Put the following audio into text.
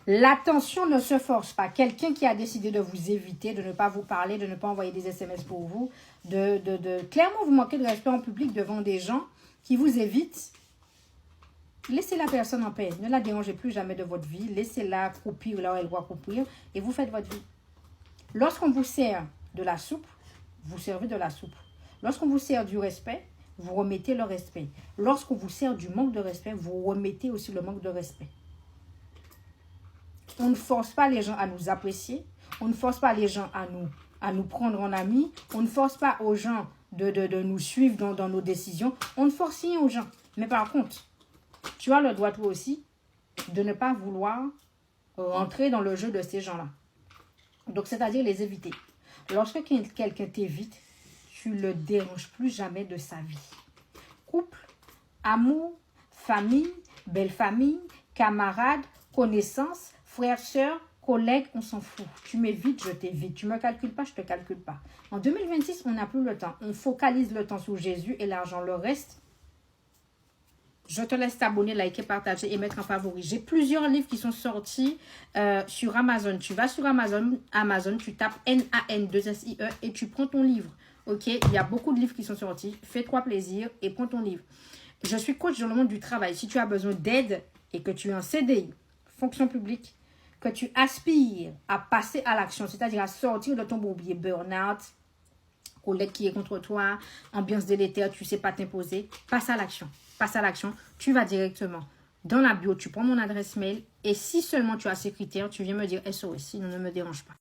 L'attention ne se force pas. Quelqu'un qui a décidé de vous éviter, de ne pas vous parler, de ne pas envoyer des SMS pour vous, clairement vous manquez de respect en public devant des gens qui vous évitent. Laissez la personne en paix. Ne la dérangez plus jamais de votre vie. Laissez-la croupir là où elle doit croupir et vous faites votre vie. Lorsqu'on vous sert de la soupe, vous servez de la soupe. Lorsqu'on vous sert du respect, vous remettez le respect. Lorsqu'on vous sert du manque de respect, vous remettez aussi le manque de respect. On ne force pas les gens à nous apprécier. On ne force pas les gens à nous prendre en amis. On ne force pas aux gens de nous suivre dans nos décisions. On ne force rien aux gens. Mais par contre, tu as le droit toi aussi de ne pas vouloir rentrer dans le jeu de ces gens-là. Donc, c'est-à-dire les éviter. Lorsque quelqu'un t'évite, tu ne le déranges plus jamais de sa vie. Couple, amour, famille, belle famille, camarades, connaissances, frères, sœurs, collègues, on s'en fout. Tu m'évites, je t'évite. Tu ne me calcules pas, je ne te calcule pas. En 2026, on n'a plus le temps. On focalise le temps sur Jésus et l'argent. Le reste, je te laisse t'abonner, liker, partager et mettre en favori. J'ai plusieurs livres qui sont sortis sur Amazon. Tu vas sur Amazon, tu tapes NAN2SIE et tu prends ton livre. Ok, il y a beaucoup de livres qui sont sortis. Fais-toi plaisir et prends ton livre. Je suis coach dans le monde du travail. Si tu as besoin d'aide et que tu es en CDI, fonction publique, que tu aspires à passer à l'action, c'est-à-dire à sortir de ton bourbier burn-out, collègue qui est contre toi, ambiance délétère, tu ne sais pas t'imposer, passe à l'action. Passe à l'action, tu vas directement dans la bio, tu prends mon adresse mail et si seulement tu as ces critères, tu viens me dire SOS, sinon ne me dérange pas.